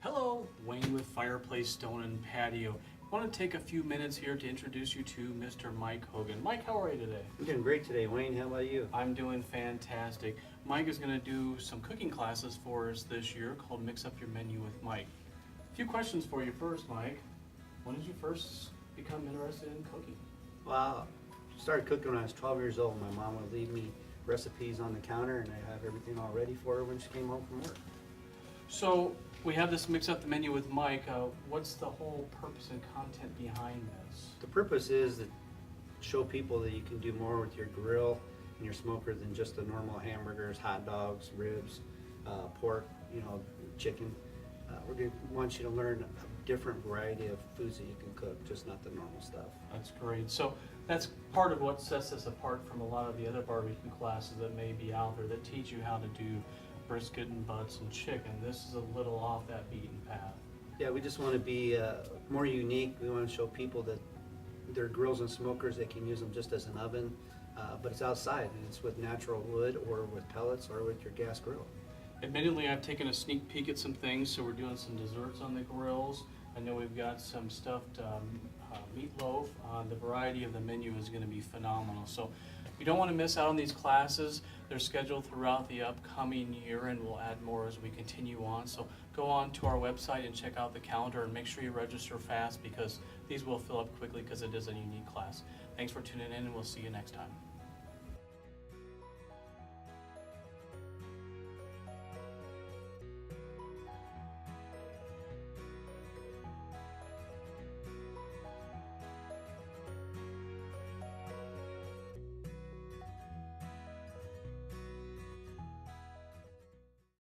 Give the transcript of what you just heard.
Hello, Wayne with Fireplace, Stone and Patio. I want to take a few minutes here to introduce you to Mr. Mike Hogan. Mike, how are you today? I'm doing great today, Wayne. How about you? I'm doing fantastic. Mike is going to do some cooking classes for us this year called Mix Up Your Menu with Mike. A few questions for you first, Mike. When did you first become interested in cooking? Well, I started cooking when I was 12 years old. My mom would leave me recipes on the counter, and I'd have everything all ready for her when she came home from work. So we have this Mix Up the Menu with Mike. What's the whole purpose and content behind this? The purpose is to show people that you can do more with your grill and your smoker than just the normal hamburgers, hot dogs, ribs, pork, chicken. We want you to learn a different variety of foods that you can cook, just not the normal stuff. That's great. So that's part of what sets us apart from a lot of the other barbecue classes that may be out there that teach you how to do brisket and butts and chicken. This is a little off that beaten path. Yeah, we just want to be more unique. We want to show people that their grills and smokers, they can use them just as an oven, but it's outside and it's with natural wood or with pellets or with your gas grill. Admittedly, I've taken a sneak peek at some things, so we're doing some desserts on the grills. I know we've got some stuffed meatloaf. The variety of the menu is going to be phenomenal. So you don't want to miss out on these classes. They're scheduled throughout the upcoming year, and we'll add more as we continue on. So go on to our website and check out the calendar, and make sure you register fast because these will fill up quickly because it is a unique class. Thanks for tuning in, and we'll see you next time.